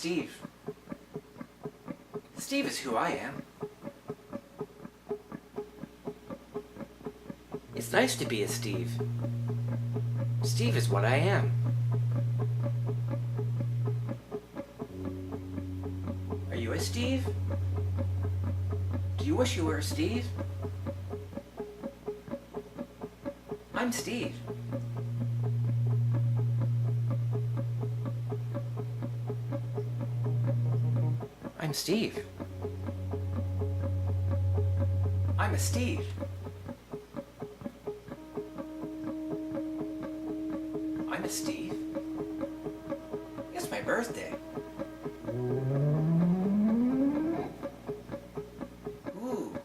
Steve. Steve is who I am. It's nice to be a Steve. Steve is what I am. Are you a Steve? Do you wish you were a Steve? I'm Steve. I'm Steve. I'm a Steve. I'm a Steve. It's my birthday. Ooh.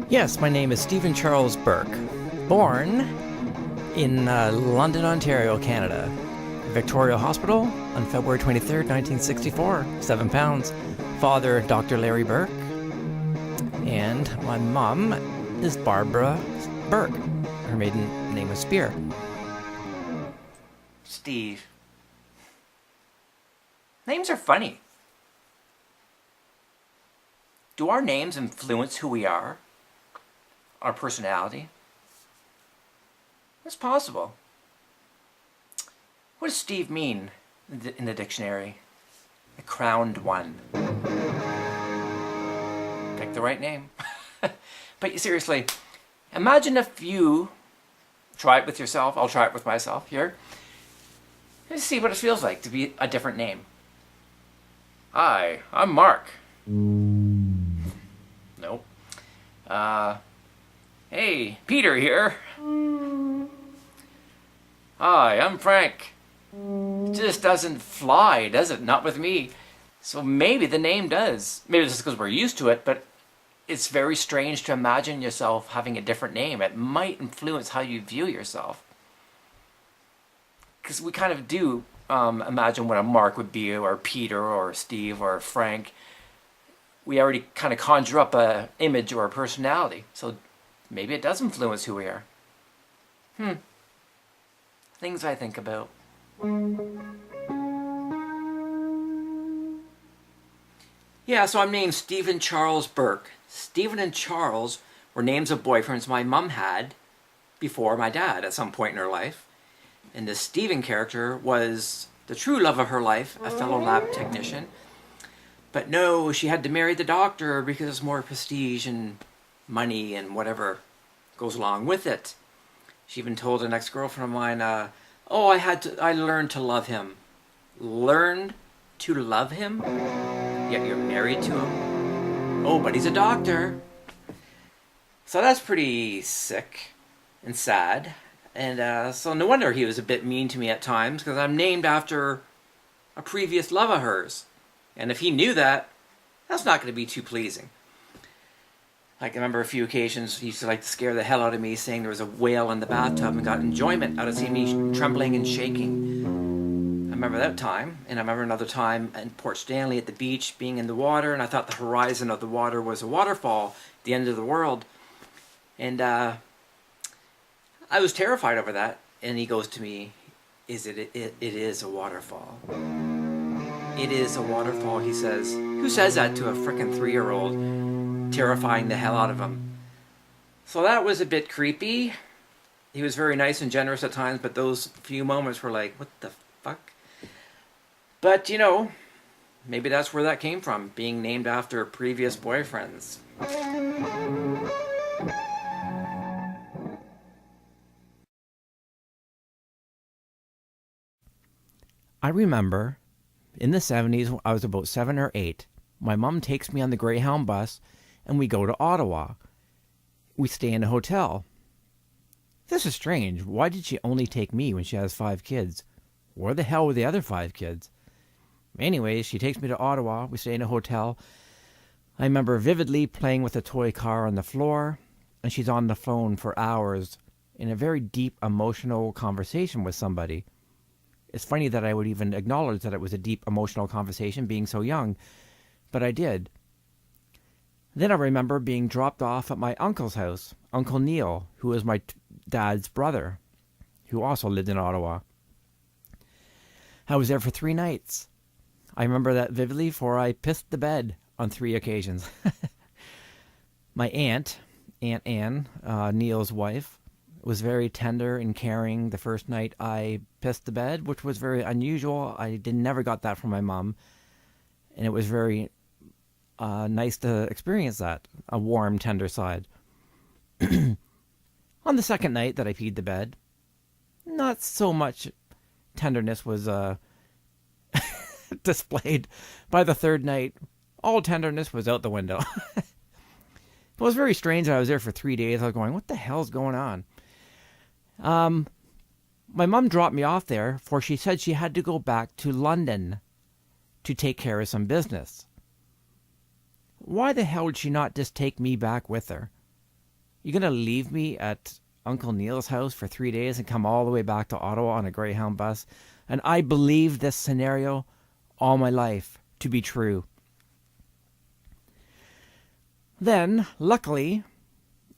Yes, my name is Stephen Charles Burk. Born in London, Ontario, Canada. Victoria Hospital on February 23rd, 1964. 7 pounds. Father, Dr. Larry Burk. And my mom is Barbara Burk. Her maiden name was Spear. Steve. Names are funny. Do our names influence who we are? Our personality? It's possible. What does Steve mean in the dictionary? The crowned one. Pick the right name. But seriously, imagine if you try it with yourself. I'll try it with myself here. Let's see what it feels like to be a different name. Hi, I'm Mark. Nope. Hey, Peter here. Hi, I'm Frank. It just doesn't fly, does it? Not with me. So maybe the name does. Maybe it's just because we're used to it, but it's very strange to imagine yourself having a different name. It might influence how you view yourself. Because we kind of do imagine what a Mark would be, or Peter, or Steve, or Frank. We already kind of conjure up an image or a personality. So maybe it does influence who we are. Things I think about. Yeah, so I'm named Stephen Charles Burk. Stephen and Charles were names of boyfriends my mom had before my dad at some point in her life. And the Stephen character was the true love of her life, a fellow lab technician. But no, she had to marry the doctor because it's more prestige and money and whatever goes along with it. She even told an ex-girlfriend of mine, I learned to love him. Learned to love him? Yet you're married to him? Oh, but he's a doctor. So that's pretty sick and sad. And so no wonder he was a bit mean to me at times, because I'm named after a previous love of hers. And if he knew that, that's not going to be too pleasing. Like, I remember a few occasions he used to like to scare the hell out of me, saying there was a whale in the bathtub, and got enjoyment out of seeing me trembling and shaking. I remember that time, and I remember another time in Port Stanley at the beach, being in the water, and I thought the horizon of the water was a waterfall, the end of the world. And I was terrified over that, and he goes to me, it is a waterfall. It is a waterfall, he says. Who says that to a frickin' 3-year-old? Terrifying the hell out of him. So that was a bit creepy. He was very nice and generous at times, but those few moments were like, what the fuck? But, you know, maybe that's where that came from, being named after previous boyfriends. I remember in the 70s, I was about 7 or 8. My mom takes me on the Greyhound bus, and we go to Ottawa. We stay in a hotel. This is strange. Why did she only take me when she has 5 kids? Where the hell were the other 5 kids? Anyways, she takes me to Ottawa. We stay in a hotel. I remember vividly playing with a toy car on the floor, and she's on the phone for hours in a very deep, emotional conversation with somebody. It's funny that I would even acknowledge that it was a deep, emotional conversation, being so young, but I did. Then I remember being dropped off at my uncle's house, Uncle Neil, who was my dad's brother. who also lived in Ottawa. I was there for 3 nights. I remember that vividly, for I pissed the bed on 3 occasions. My Aunt Anne, Neil's wife, was very tender and caring the first night I pissed the bed, which was very unusual. I never got that from my mom, and it was very nice to experience that, a warm, tender side. On the second night that I peed the bed, not so much tenderness was displayed. By the third night, all tenderness was out the window. It was very strange that I was there for 3 days. I was going, what the hell's going on? My mom dropped me off there, for she said she had to go back to London to take care of some business. Why the hell would she not just take me back with her? You gonna leave me at Uncle Neil's house for 3 days and come all the way back to Ottawa on a Greyhound bus? And I believed this scenario all my life to be true. Then, luckily,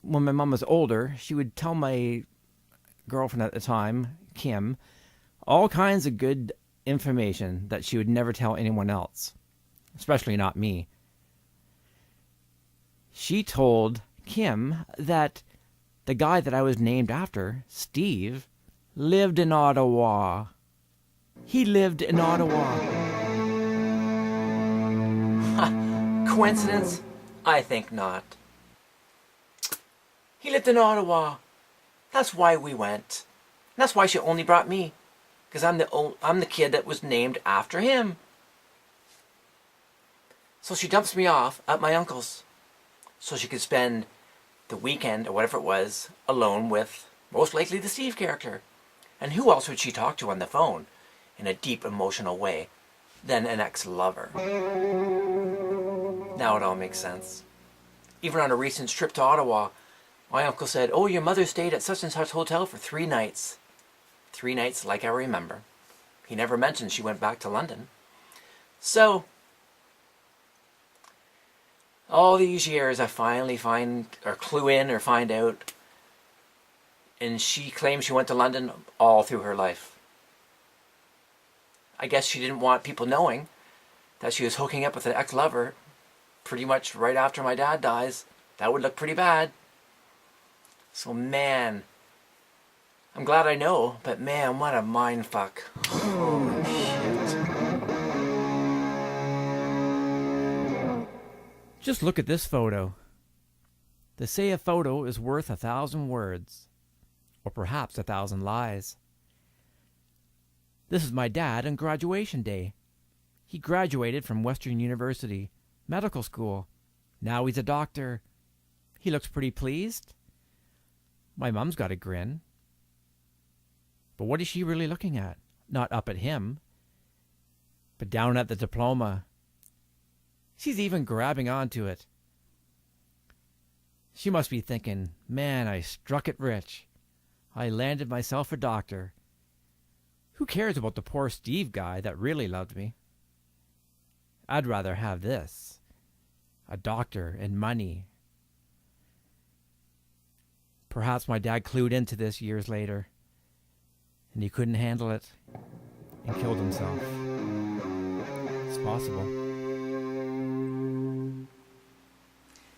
when my mom was older, she would tell my girlfriend at the time, Kim, all kinds of good information that she would never tell anyone else, especially not me. She told Kim that the guy that I was named after, Steve, lived in Ottawa. He lived in Ottawa. Coincidence? I think not. He lived in Ottawa. That's why we went. And that's why she only brought me. Because I'm the kid that was named after him. So she dumps me off at my uncle's, so she could spend the weekend, or whatever it was, alone with, most likely, the Steve character. And who else would she talk to on the phone in a deep emotional way than an ex-lover? Now it all makes sense. Even on a recent trip to Ottawa, my uncle said, oh, your mother stayed at such and such hotel for 3 nights. 3 nights like I remember. He never mentioned she went back to London. So, all these years I finally clue in or find out, and she claims she went to London all through her life. I guess she didn't want people knowing that she was hooking up with an ex-lover pretty much right after my dad dies. That would look pretty bad. So man, I'm glad I know, but man, what a mind fuck. Holy shit. Just look at this photo. They say a photo is worth 1,000 words, or perhaps 1,000 lies. This is my dad on graduation day. He graduated from Western University Medical School. Now he's a doctor. He looks pretty pleased. My mom's got a grin. But what is she really looking at? Not up at him, but down at the diploma. She's even grabbing onto it. She must be thinking, man, I struck it rich. I landed myself a doctor. Who cares about the poor Steve guy that really loved me? I'd rather have this. A doctor and money. Perhaps my dad clued into this years later, and he couldn't handle it and killed himself. It's possible.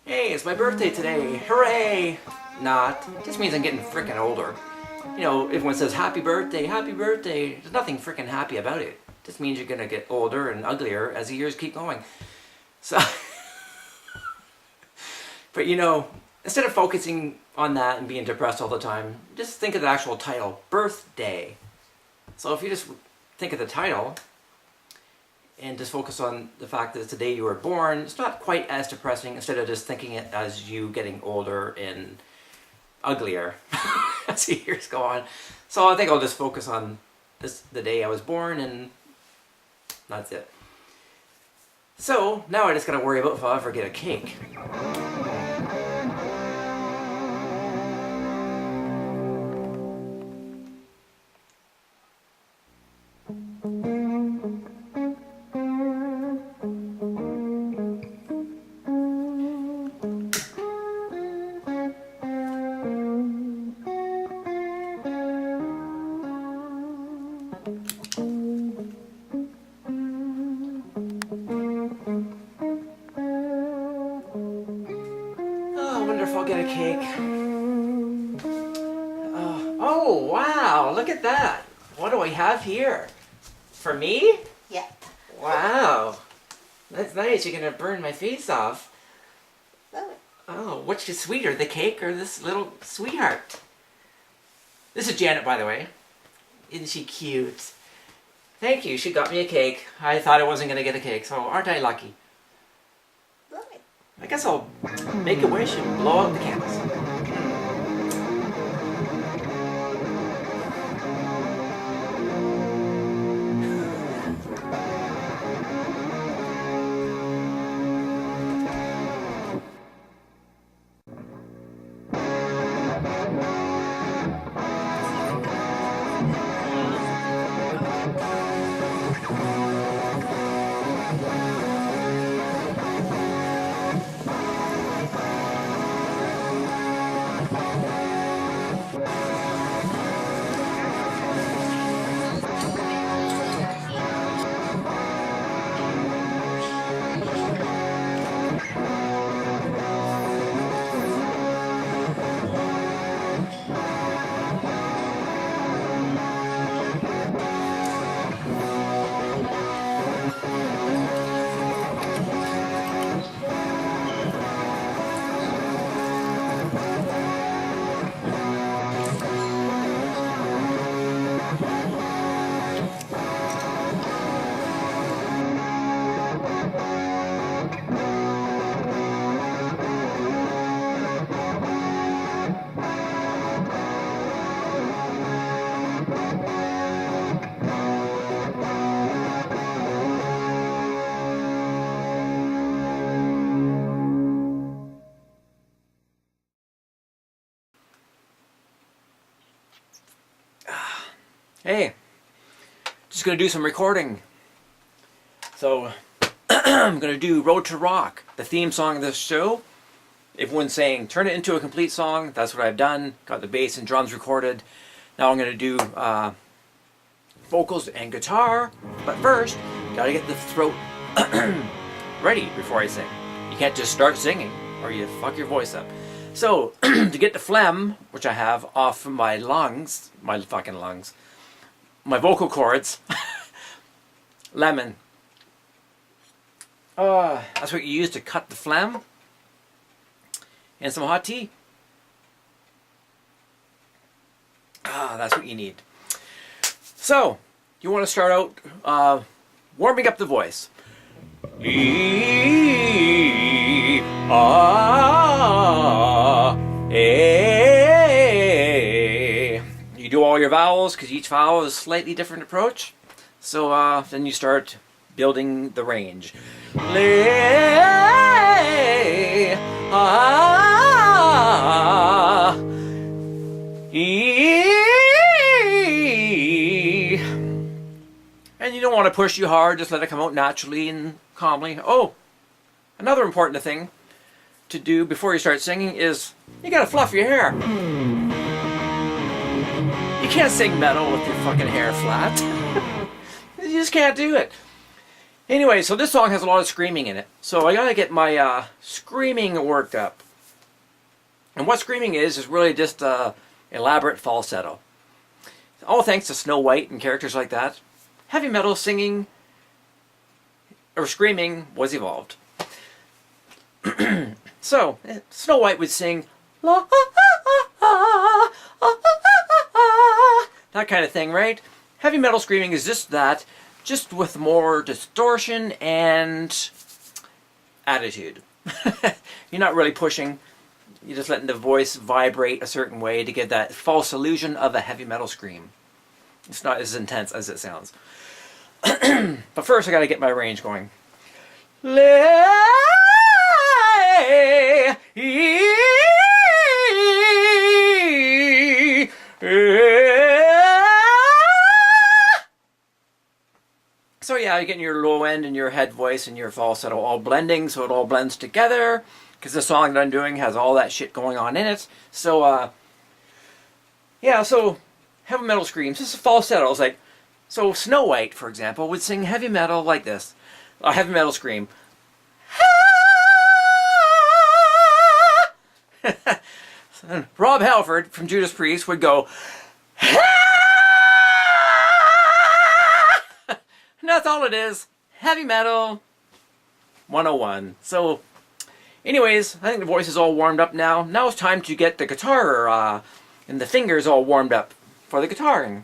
Hey, it's my birthday today. Hooray! Not. It just means I'm getting frickin' older. You know, everyone says happy birthday, happy birthday. There's nothing frickin' happy about it. It just means you're gonna get older and uglier as the years keep going. So, but you know, instead of focusing on that and being depressed all the time, just think of the actual title, birthday. So if you just think of the title and just focus on the fact that it's the day you were born, it's not quite as depressing, instead of just thinking it as you getting older and uglier as the years go on. So I think I'll just focus on the day I was born, and that's it. So now I just gotta worry about if I'll ever get a cake. get a cake. Oh, wow, look at that. What do I have here? For me? Yeah. Wow. That's nice. You're going to burn my face off. Love it. Oh, which is sweeter, the cake or this little sweetheart? This is Janet, by the way. Isn't she cute? Thank you. She got me a cake. I thought I wasn't going to get a cake, so aren't I lucky? Love it. I guess I'll make a wish and blow out the candles. Hey, just gonna do some recording. So, I'm gonna do Road to Rock, the theme song of this show. Everyone's saying, turn it into a complete song. That's what I've done. Got the bass and drums recorded. Now I'm gonna do vocals and guitar. But first, gotta get the throat ready before I sing. You can't just start singing or you fuck your voice up. So, to get the phlegm, which I have, off my lungs, my fucking lungs, my vocal cords, lemon. That's what you use to cut the phlegm. And some hot tea. That's what you need. So, you want to start out warming up the voice. E, ah, a. You do all your vowels because each vowel is a slightly different approach. So then you start building the range. Le, ah, e. And you don't want to push you hard, just let it come out naturally and calmly. Oh, another important thing to do before you start singing is you gotta fluff your hair. You can't sing metal with your fucking hair flat. You just can't do it. Anyway, so this song has a lot of screaming in it. So I gotta get my screaming worked up. And what screaming is really just elaborate falsetto. All thanks to Snow White and characters like that. Heavy metal singing or screaming was evolved. So, Snow White would sing la, that kind of thing, right? Heavy metal screaming is just that, just with more distortion and attitude. You're not really pushing, you're just letting the voice vibrate a certain way to get that false illusion of a heavy metal scream. It's not as intense as it sounds. But first I gotta get my range going. So yeah, you're getting your low end and your head voice and your falsetto all blending, so it all blends together, because the song that I'm doing has all that shit going on in it. So yeah, so heavy metal screams. This is falsetto. It's like, so Snow White, for example, would sing heavy metal like this. A heavy metal scream. And Rob Halford from Judas Priest would go, and that's all it is. Heavy metal 101. So, anyways, I think the voice is all warmed up now. Now it's time to get the guitar and the fingers all warmed up for the guitaring.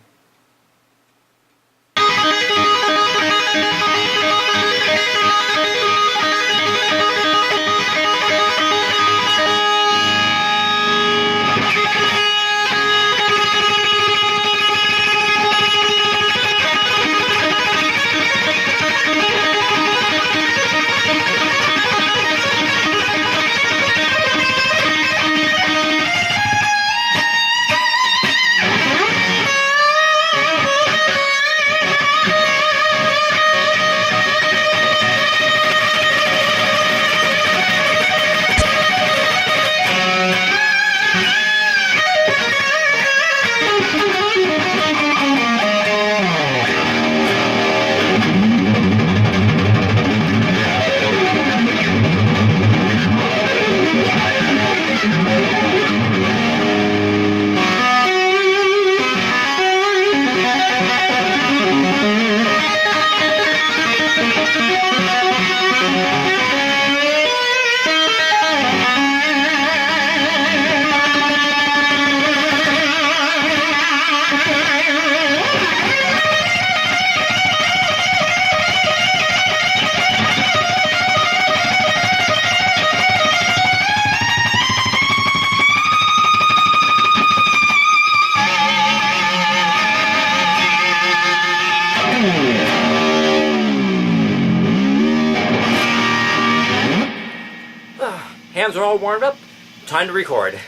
Hands are all warmed up. Time to record.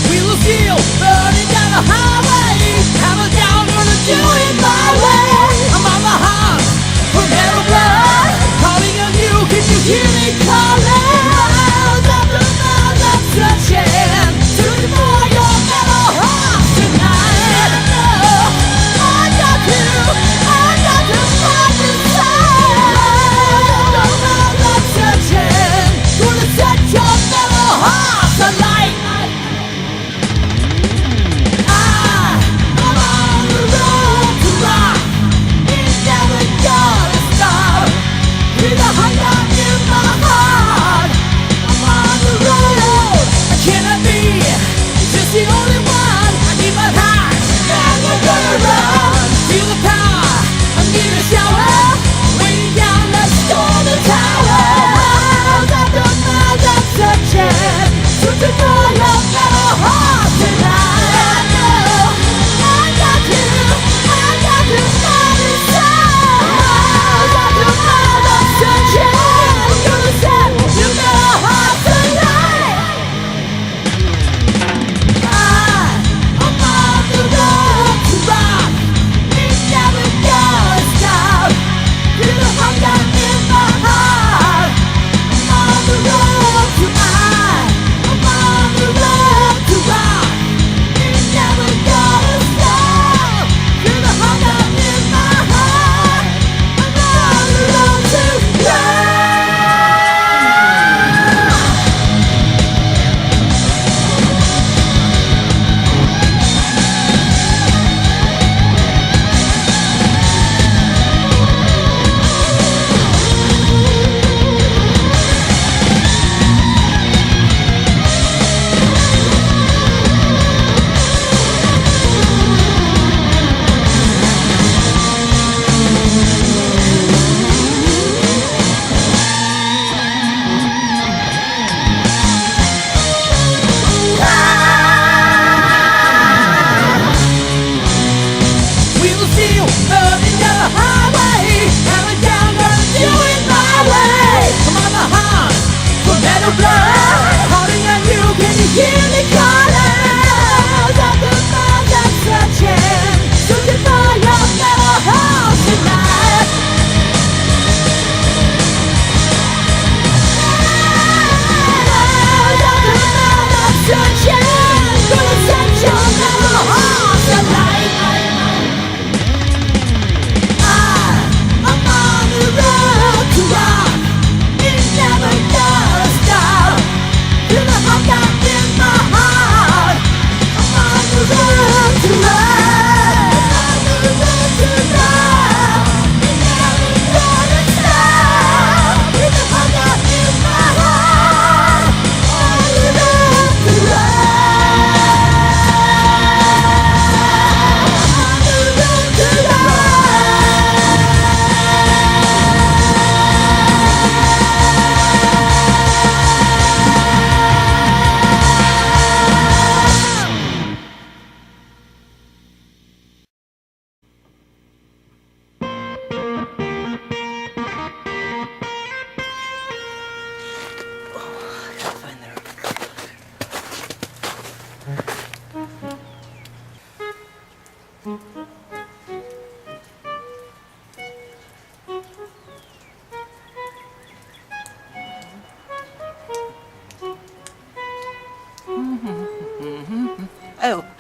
Wheel of steel, burning down the highway. Hammer down, gonna do it my way. I'm on the hunt for metal blood. Calling on you, can you hear me calling? Miles after miles I'm searching, searching for your metal heart tonight. I got to find the sign. Miles I'm searching, gonna set your metal heart alight.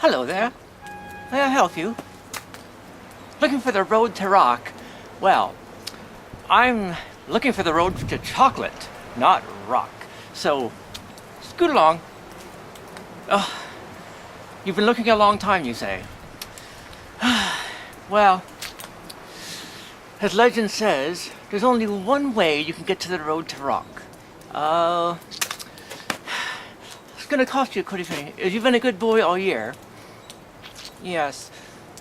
Hello there. May I help you? Looking for the road to rock? Well, I'm looking for the road to chocolate, not rock. So, scoot along. Oh, you've been looking a long time, you say? Well, as legend says, there's only one way you can get to the road to rock. It's gonna cost you quite a penny. You've been a good boy all year. Yes,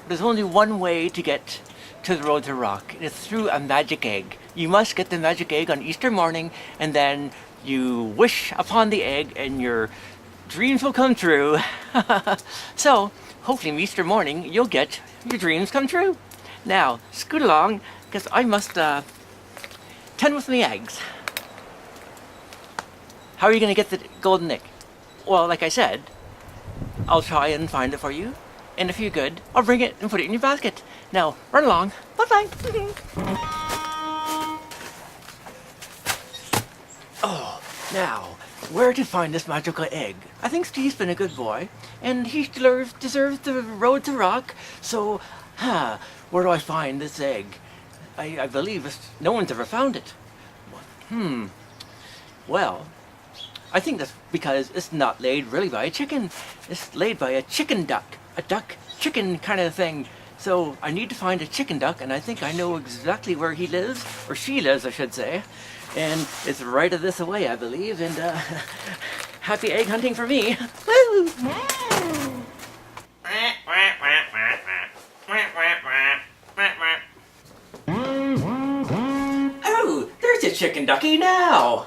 there's only one way to get to the road to rock. It's through a magic egg. You must get the magic egg on Easter morning, and then you wish upon the egg and your dreams will come true. So, hopefully Easter morning, you'll get your dreams come true. Now, scoot along, because I must tend with my eggs. How are you going to get the golden egg? Well, like I said, I'll try and find it for you. And if you're good, I'll bring it and put it in your basket. Now, run along. Bye-bye. Oh, now, where to find this magical egg? I think Steve's been a good boy, and he deserves the road to rock. So, where do I find this egg? I believe no one's ever found it. Well, I think that's because it's not laid really by a chicken. It's laid by a chicken duck. A duck chicken kind of thing. So I need to find a chicken duck, and I think I know exactly where he lives, or she lives, I should say. And it's right of this away, I believe. And happy egg hunting for me. Woo! Oh, there's a chicken ducky now.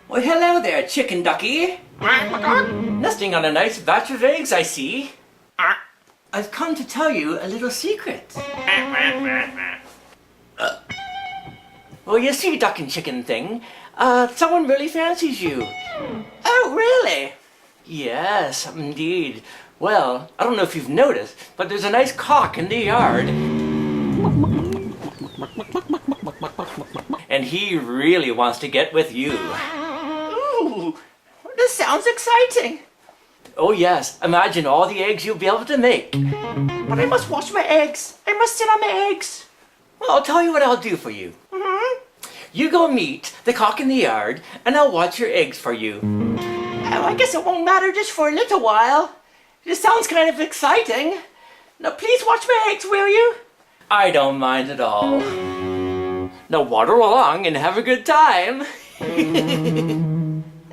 Well, hello there, chicken ducky. Nesting on a nice batch of eggs, I see. I've come to tell you a little secret. Well, you see, duck and chicken thing, someone really fancies you. Oh, really? Yes, indeed. Well, I don't know if you've noticed, but there's a nice cock in the yard. And he really wants to get with you. Ooh, this sounds exciting. Oh yes, imagine all the eggs you'll be able to make. But I must wash my eggs. I must sit on my eggs. Well, I'll tell you what I'll do for you. You go meet the cock in the yard, and I'll watch your eggs for you. Oh, I guess it won't matter just for a little while. This sounds kind of exciting. Now please watch my eggs, will you? I don't mind at all. Now waddle along and have a good time.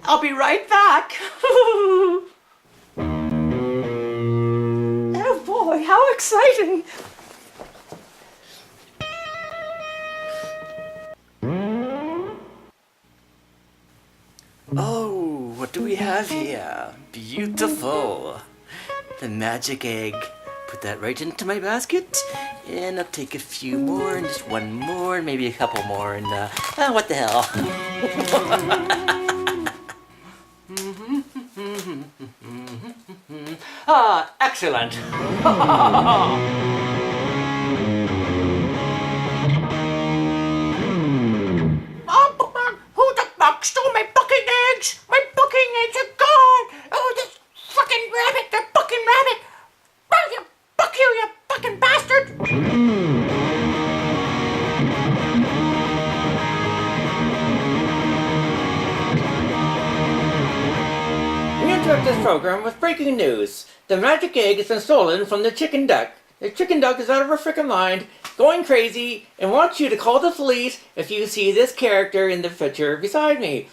I'll be right back. Oh boy, how exciting. Oh, what do we have here? Beautiful. The magic egg. Put that right into my basket. And I'll take a few more, and just one more, and maybe a couple more, and what the hell. Excellent. Who the fuck stole my fucking eggs? My fucking eggs are gone. Oh, this fucking rabbit, the fucking rabbit. Oh, fuck you, you fucking bastard. We interrupt this program with breaking news. The magic egg has been stolen from the chicken duck. The chicken duck is out of her frickin' mind, going crazy, and wants you to call the police if you see this character in the picture beside me.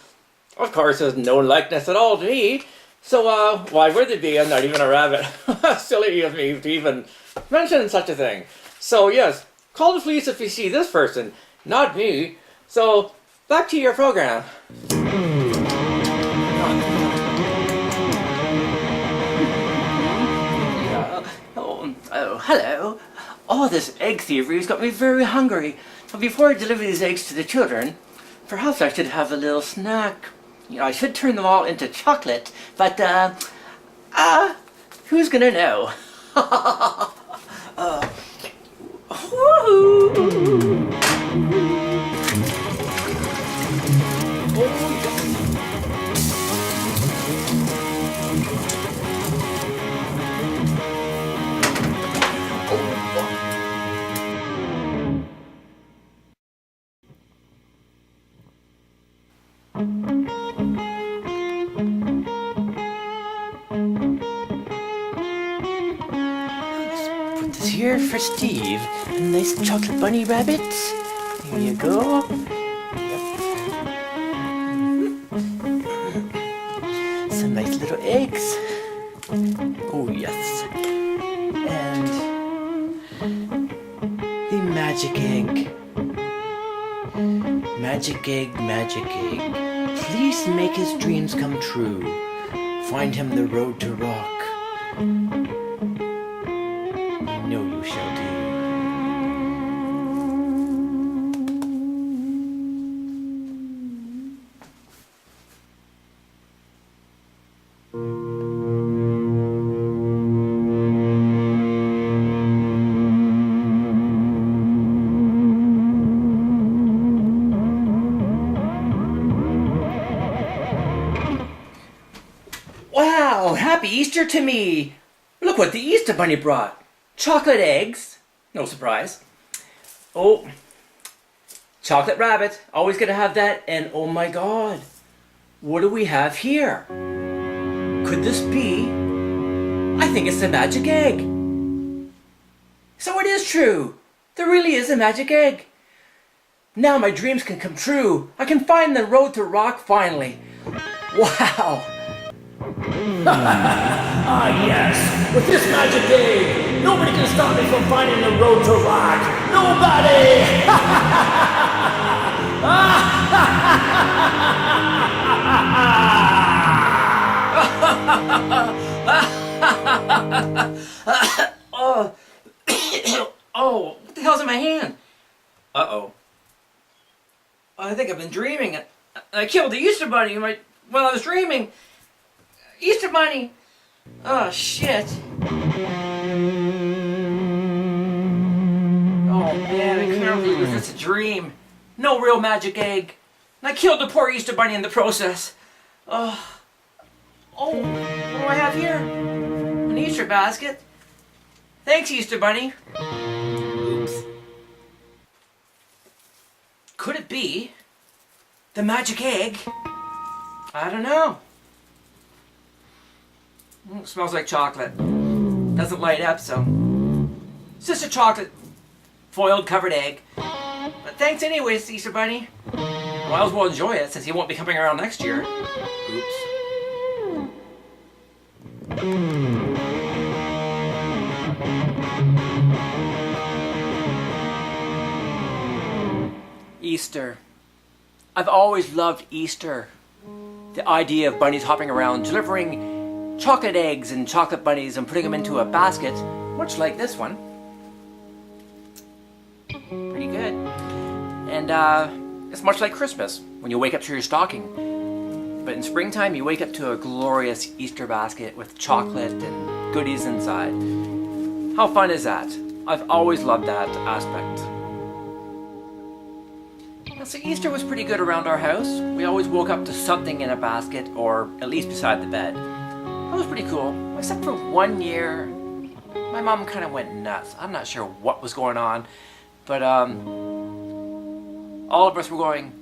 Of course, there's no likeness at all to me, so why would it be? I'm not even a rabbit. Silly of me to even mention such a thing. So yes, call the police if you see this person, not me. So, back to your program. Oh, hello. Oh, this egg thievery's got me very hungry. But before I deliver these eggs to the children, perhaps I should have a little snack. You know, I should turn them all into chocolate, but, who's gonna know? Woohoo! Put this here for Steve. A nice chocolate bunny rabbit. Here you go. Some nice little eggs. Oh yes. And the magic egg. Magic egg, magic egg. Please make his dreams come true. Find him the road to rock. I know you shall do. Wow, happy Easter to me! Look what the Easter Bunny brought. Chocolate eggs. No surprise. Oh, chocolate rabbit. Always gonna have that. And oh my god, what do we have here? Could this be? I think it's the magic egg. So it is true. There really is a magic egg. Now my dreams can come true. I can find the road to rock finally. Wow. Ah, yes. With this magic egg, nobody can stop me from finding the road to rock. Nobody! Oh, oh, what the hell's in my hand? Uh-oh. I think I've been dreaming. I killed the Easter Bunny while I was dreaming. Easter Bunny! Oh, shit. Oh, man, I can't believe it was just a dream. No real magic egg. And I killed the poor Easter Bunny in the process. Oh, what do I have here? An Easter basket. Thanks, Easter Bunny. Oops. Could it be the magic egg? I don't know. It smells like chocolate. Doesn't light up, so it's just a chocolate foiled covered egg. But thanks anyways, Easter Bunny. Might as well enjoy it since he won't be coming around next year. Oops. Easter. I've always loved Easter. The idea of bunnies hopping around delivering chocolate eggs and chocolate bunnies and putting them into a basket, much like this one. Pretty good. And it's much like Christmas, when you wake up to your stocking. But in springtime, you wake up to a glorious Easter basket with chocolate and goodies inside. How fun is that? I've always loved that aspect. So Easter was pretty good around our house. We always woke up to something in a basket, or at least beside the bed. That was pretty cool, except for one year, my mom kind of went nuts. I'm not sure what was going on, but all of us were going,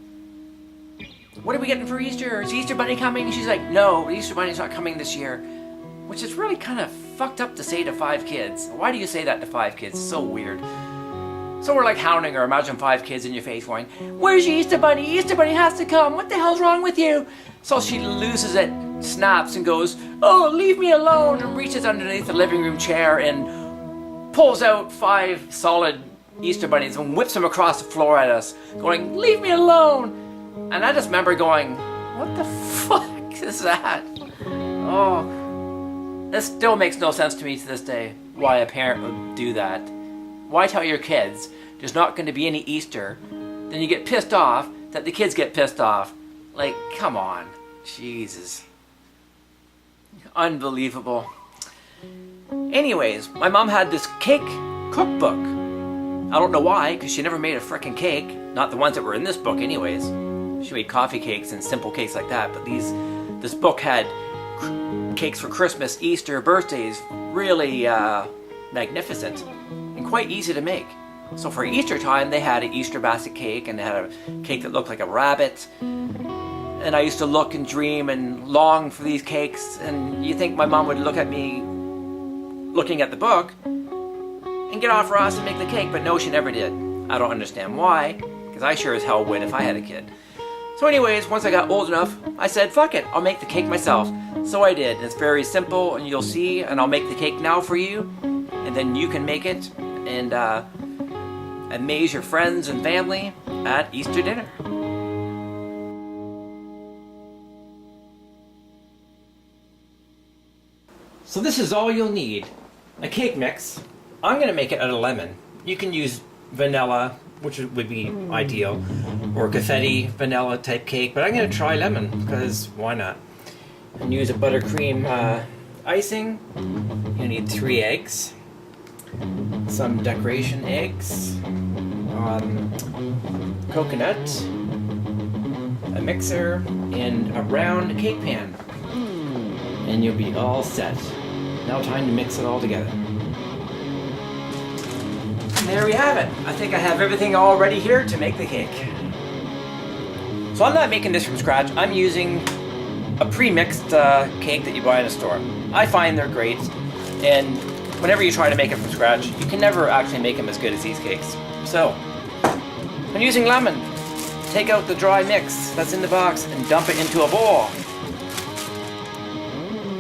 what are we getting for Easter? Is the Easter Bunny coming? And she's like, no, the Easter Bunny's not coming this year, which is really kind of fucked up to say to 5 kids. Why do you say that to 5 kids? It's so weird. So we're like hounding her. Imagine 5 kids in your face going, where's your Easter Bunny? Easter Bunny has to come. What the hell's wrong with you? So she loses it, snaps and goes, oh, leave me alone, and reaches underneath the living room chair and pulls out 5 solid Easter Bunnies and whips them across the floor at us, going, leave me alone. And I just remember going, what the fuck is that? Oh, this still makes no sense to me to this day, why a parent would do that. Why tell your kids there's not going to be any Easter, then you get pissed off that the kids get pissed off? Like, come on. Jesus. Unbelievable. Anyways, my mom had this cake cookbook. I don't know why, because she never made a frickin' cake. Not the ones that were in this book anyways. She made coffee cakes and simple cakes like that, but this book had cakes for Christmas, Easter, birthdays. Really magnificent and quite easy to make. So for Easter time, they had an Easter basket cake, and they had a cake that looked like a rabbit. And I used to look and dream and long for these cakes, and you think my mom would look at me looking at the book and get off her ass and make the cake, but no, she never did. I don't understand why, because I sure as hell would if I had a kid. So anyways, once I got old enough, I said, fuck it, I'll make the cake myself. So I did. It's very simple, and you'll see, and I'll make the cake now for you, and then you can make it and amaze your friends and family at Easter dinner. So this is all you'll need. A cake mix. I'm going to make it out of lemon. You can use vanilla, which would be ideal, or confetti vanilla type cake, but I'm going to try lemon, because why not? And use a buttercream icing. You need 3 eggs, some decoration eggs, coconut, a mixer, and a round cake pan. And you'll be all set. Now time to mix it all together. And there we have it. I think I have everything all ready here to make the cake. So I'm not making this from scratch. I'm using a pre-mixed cake that you buy in a store. I find they're great, and whenever you try to make it from scratch, you can never actually make them as good as these cakes. So, I'm using lemon. Take out the dry mix that's in the box and dump it into a bowl.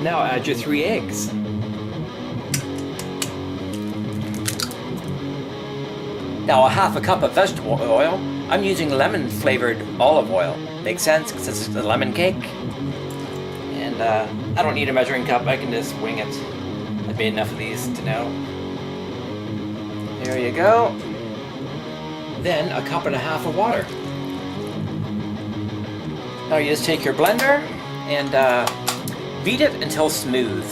Now add your 3 eggs. Now a half a cup of vegetable oil. I'm using lemon flavored olive oil. Makes sense because it's a lemon cake. And I don't need a measuring cup, I can just wing it. I've made enough of these to know. There you go. Then a cup and a half of water. Now you just take your blender and beat it until smooth.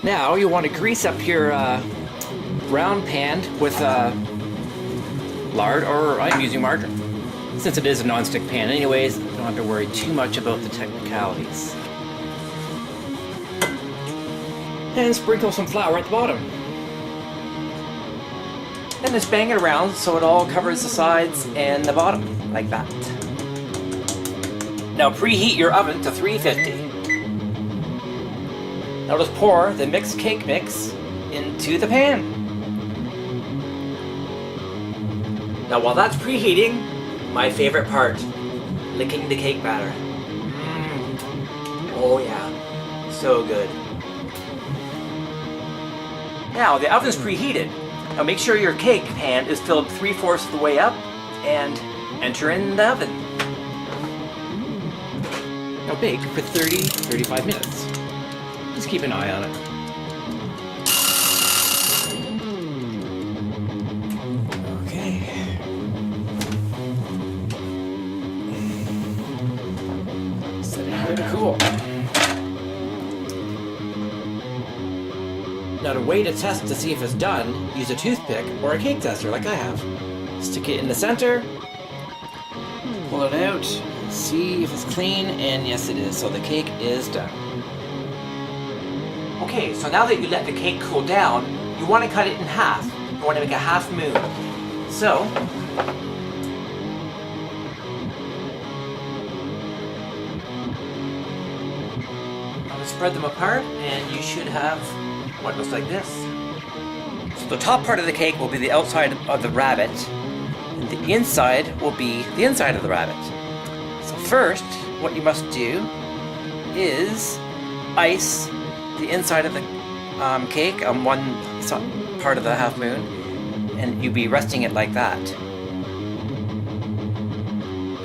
Now you want to grease up your round pan with lard, or I'm using margarine. Since it is a non-stick pan anyways, you don't have to worry too much about the technicalities. And sprinkle some flour at the bottom. And just bang it around so it all covers the sides and the bottom, like that. Now preheat your oven to 350. Now just pour the mixed cake mix into the pan. Now while that's preheating, my favorite part, licking the cake batter. Oh yeah, so good. Now the oven's preheated. Now make sure your cake pan is filled 3/4 of the way up and enter in the oven. Now bake for 30-35 minutes. Just keep an eye on it. Okay. Set it here to cool. Now to weigh to test to see if it's done, use a toothpick or a cake tester like I have. Stick it in the center, pull it out, see if it's clean, and yes it is, so the cake is done. Okay, so now that you let the cake cool down, you want to cut it in half. You want to make a half moon. So, I'm going to spread them apart, and you should have what looks like this. So the top part of the cake will be the outside of the rabbit, and the inside will be the inside of the rabbit. So first, what you must do is ice the inside of the cake on one part of the half moon, and you'll be resting it like that.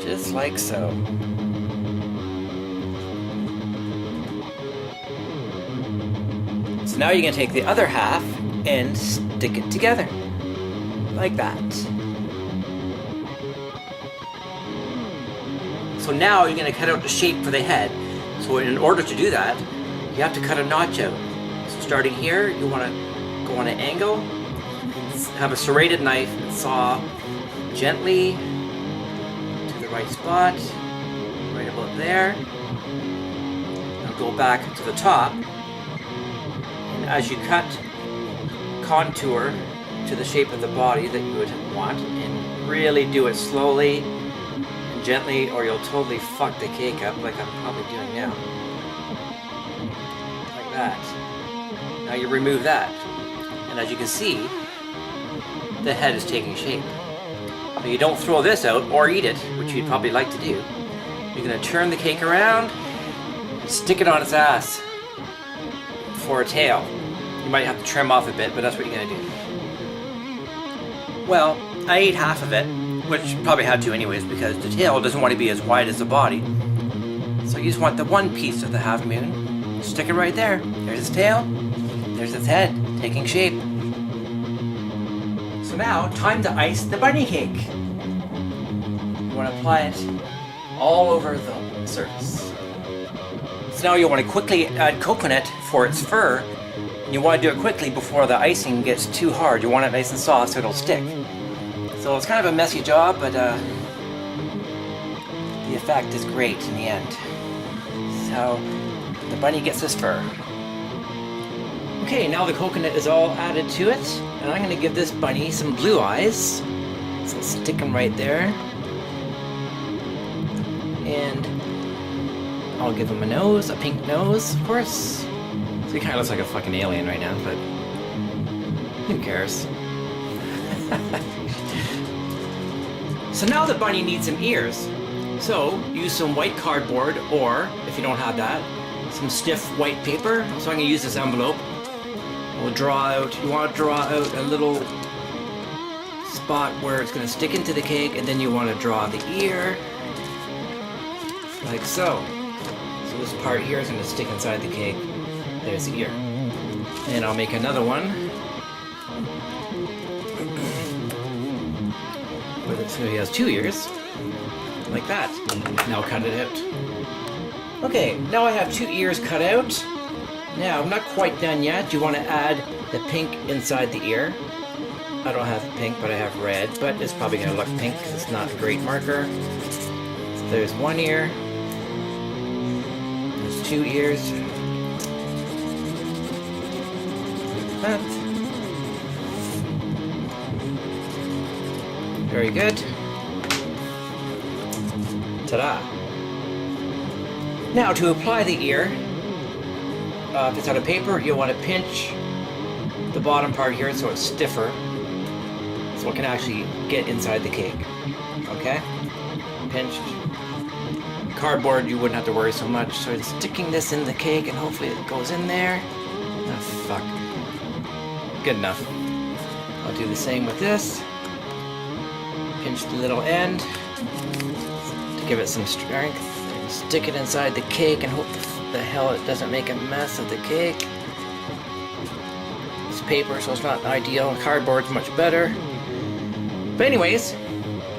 Just like so. So now you're going to take the other half and stick it together, like that. So now you're going to cut out the shape for the head. So in order to do that, you have to cut a notch out. So starting here, you want to go on an angle, have a serrated knife and saw gently to the right spot, right about there. Now go back to the top as you cut, contour to the shape of the body that you would want, and really do it slowly and gently, or you'll totally fuck the cake up like I'm probably doing now. Like that. Now you remove that, and as you can see, the head is taking shape. Now you don't throw this out or eat it, which you'd probably like to do. You're going to turn the cake around and stick it on its ass for a tail. You might have to trim off a bit, but that's what you're going to do. Well, I ate half of it, which probably had to anyways, because the tail doesn't want to be as wide as the body. So you just want the one piece of the half moon. Stick it right there. There's its tail. There's its head, taking shape. So now, time to ice the bunny cake. You want to apply it all over the surface. So now you want to quickly add coconut for its fur. You want to do it quickly before the icing gets too hard. You want it nice and soft so it'll stick. So it's kind of a messy job, but the effect is great in the end. So the bunny gets his fur. Okay, now the coconut is all added to it, and I'm going to give this bunny some blue eyes. So stick them right there. And I'll give him a nose, a pink nose, of course. So he kind of looks like a fucking alien right now, but who cares? So now the bunny needs some ears. So use some white cardboard, or if you don't have that, some stiff white paper. So I'm going to use this envelope. We'll draw out, you want to draw out a little spot where it's going to stick into the cake, and then you want to draw the ear, like so. So this part here is going to stick inside the cake. There's the ear. And I'll make another one. So he has 2 ears, like that. Now cut it out. Okay, now I have 2 ears cut out. Now, I'm not quite done yet. You want to add the pink inside the ear. I don't have pink, but I have red, but it's probably going to look pink because it's not a great marker. So there's 1 ear. There's 2 ears. Like that. Very good. Ta-da! Now, to apply the ear, if it's out of paper, you'll want to pinch the bottom part here so it's stiffer, so it can actually get inside the cake. Okay? Pinched. Cardboard, you wouldn't have to worry so much. So it's sticking this in the cake, and hopefully it goes in there. Oh, fuck. Good enough. I'll do the same with this. Pinch the little end to give it some strength, and stick it inside the cake, and hope the hell it doesn't make a mess of the cake. It's paper, so it's not ideal. Cardboard's much better. But anyways,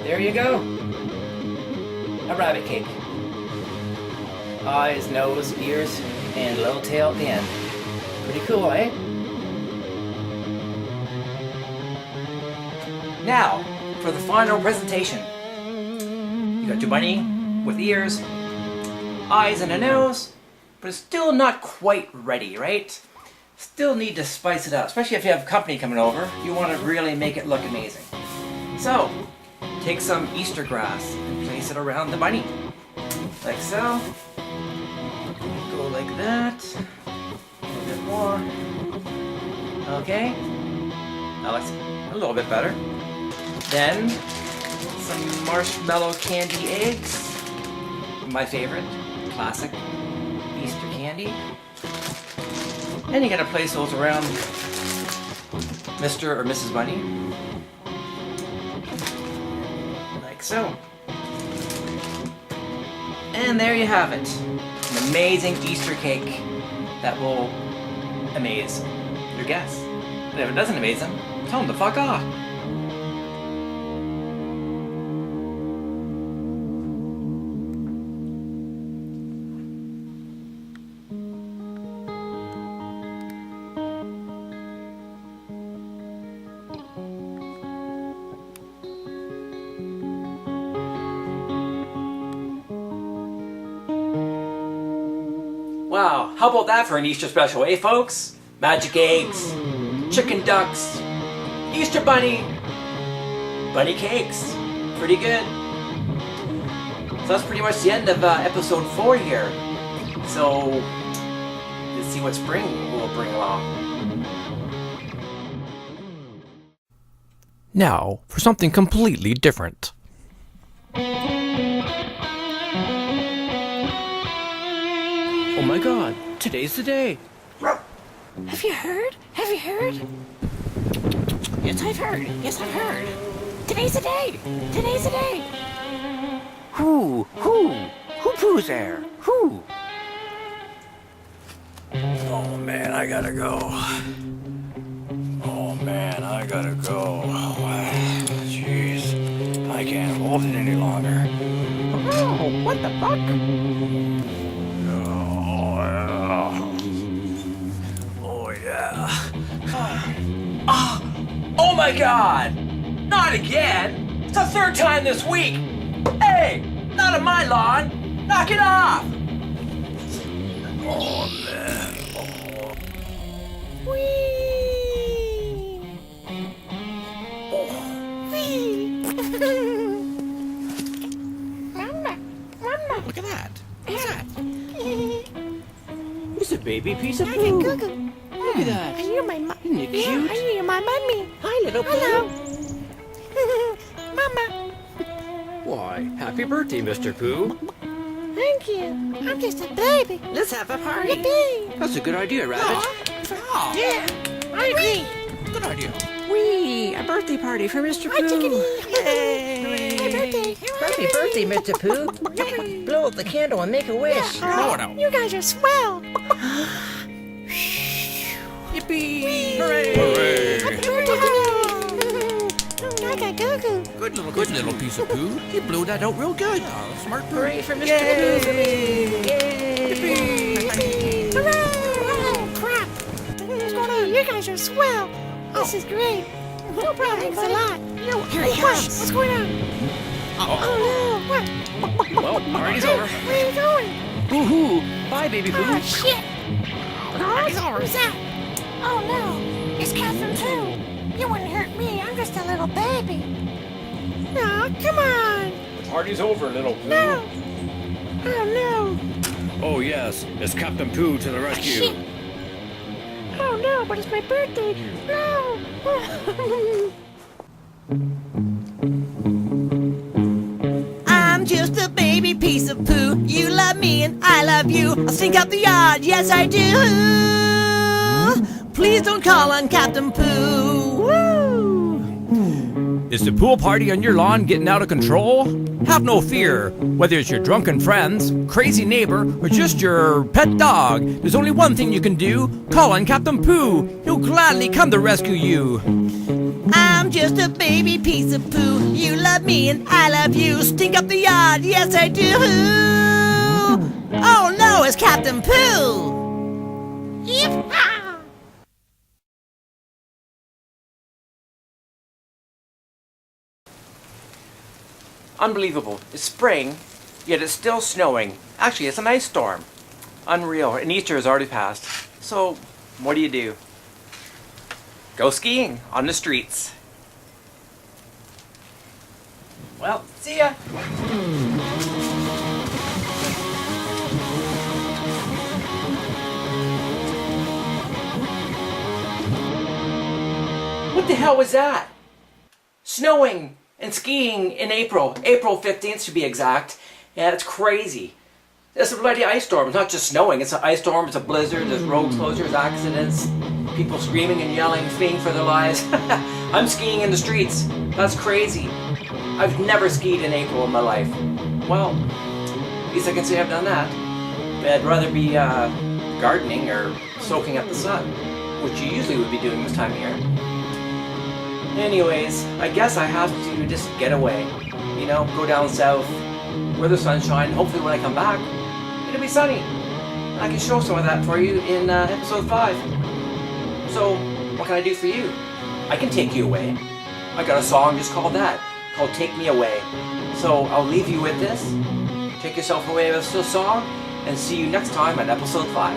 there you go. A rabbit cake. Eyes, nose, ears, and a little tail at the end. Pretty cool, eh? Now, for the final presentation. You got your bunny with ears, eyes, and a nose. But it's still not quite ready, right? Still need to spice it up, especially if you have company coming over. You want to really make it look amazing. So, take some Easter grass and place it around the bunny. Like so. Go like that. A little bit more. Okay. That looks a little bit better. Then, some marshmallow candy eggs. My favorite. Classic Easter candy. And you gotta place those around Mr. or Mrs. Bunny. Like so. And there you have it. An amazing Easter cake that will amaze your guests. And if it doesn't amaze them, tell them to fuck off. Wow, how about that for an Easter special, eh folks? magic eggs, chicken ducks, Easter bunny, bunny cakes. Pretty good. So that's pretty much the end of episode 4 here. So let's see what spring will bring along. Now, for something completely different. Oh my god, today's the day. Have you heard? Have you heard? Yes, I've heard. Yes, I've heard. Today's the day. Today's the day. Who poos there? Who? Oh man, I gotta go. Oh man, I gotta go. Jeez, I can't hold it any longer. Oh, what the fuck? Oh yeah. Oh my god! Not again! It's the 3rd time this week! Hey! Not on my lawn! Knock it off! Oh man. Whee! Whee! Mama! Mama! Look at that. What's that? It's a baby piece of I can Google. Look at that. Are you my mom? Isn't it cute? Are you my mommy? Hi, little Hello. Mama. Why, happy birthday, Mr. Pooh. Thank you. I'm just a baby. Let's have a party. Yippee. That's a good idea, Rabbit. Yeah, I agree. Good idea. Whee! A birthday party for Mr. Hi, chickadee. Yay! Happy birthday. Happy birthday, Mr. Pooh. Blow out the candle and make a wish. Blow it out. You guys are swell. Yippee! Hooray! Happy birthday. I got Google. Good little piece of poo. He blew that out real good. Smart poo. Hooray for Mr. Pooh for me. Yay! Hooray! Oh, crap. What's going on? You guys are swell. This is great. No problem. Thanks a lot. Here he What? comes. What's going on? Oh, no. What? Well, party's over. Where are you going? Woohoo! Bye, baby poo. Oh, shit. Who's that? Oh, no. It's Catherine, too. You wouldn't hurt me. I'm just a little baby. No, come on. The party's over, little Pooh. No. Oh, no. Oh yes, it's Captain Pooh to the rescue. Shit. Oh, no, but it's my birthday. No. I'm just a baby piece of poo. You love me and I love you. I'll stink up the yard, yes I do. Please don't call on Captain Pooh. Woo! Is the pool party on your lawn getting out of control? Have no fear. Whether it's your drunken friends, crazy neighbor, or just your pet dog, there's only one thing you can do. Call on Captain Pooh. He'll gladly come to rescue you. I'm just a baby piece of poo. You love me and I love you. Stink up the yard, yes I do. Oh no, it's Captain Pooh. Yip-ha! Unbelievable. It's spring, yet it's still snowing. Actually, it's an ice storm. Unreal. And Easter has already passed. So, what do? Go skiing on the streets. Well, see ya. What the hell was that? Snowing and skiing in April 15th to be exact. Yeah, it's crazy. It's a bloody ice storm. It's not just snowing. It's an ice storm. It's a blizzard. There's road closures, accidents, people screaming and yelling, fleeing for their lives. I'm skiing in the streets. That's crazy. I've never skied in April in my life. Well, at least I can say I've done that. But I'd rather be gardening or soaking up the sun, which you usually would be doing this time of year. Anyways, I guess I have to just get away. You know, go down south, where the sunshine. Hopefully when I come back, it'll be sunny. I can show some of that for you in episode 5. So, what can I do for you? I can take you away. I got a song just called that, called Take Me Away. So, I'll leave you with this. Take yourself away with this song, and see you next time at episode 5.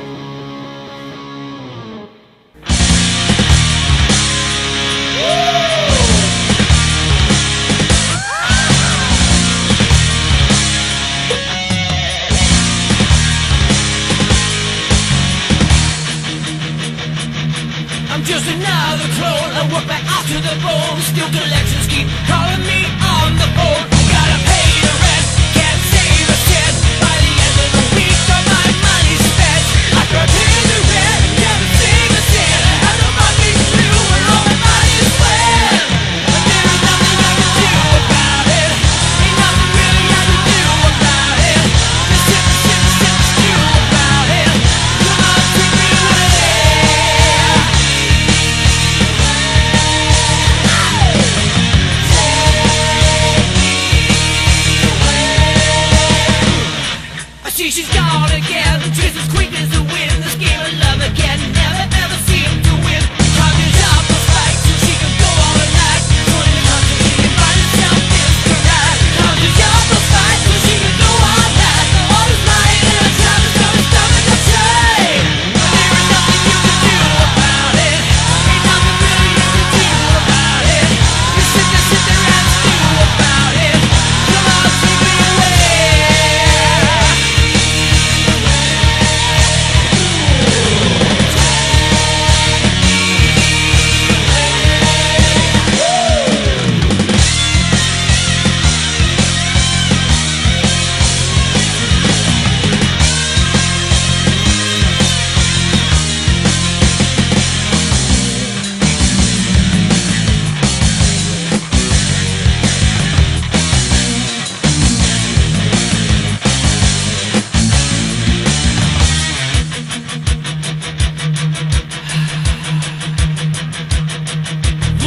I'm just another clone. I work my ass to the bone. Still collections keep calling me on the phone. Gotta pay the rent, can't save a cent. By the end of the week, all my money's spent. I tried paying the rent, never save a cent. I had the money through and all my money is spent. But there is nothing I can do about it. Ain't nothing really I can do about it. Just sit and stew about it. Come on, take me away. I see she's gone again, just as quick as the wind. This game of love again, never ever seem to win. Conjures up a fight so she can go all night. Putting it on to me and find herself desperate. Conjures up a fight so she can go all night. All is lying in her time is gonna stomach the chain. But there is nothing you can do about it. Ain't nothing really you can do about it. You sit there and stew about it. Come on, take me away.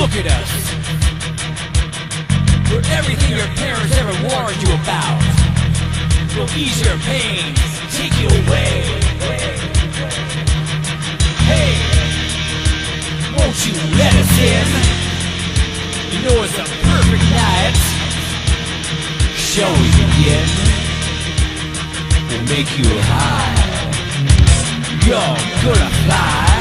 Look at us. We're everything your parents ever warned you about. We'll ease your pains, take you away. Hey, won't you let us in? You know it's a perfect night. Shall we begin? We'll make you high. You're gonna fly.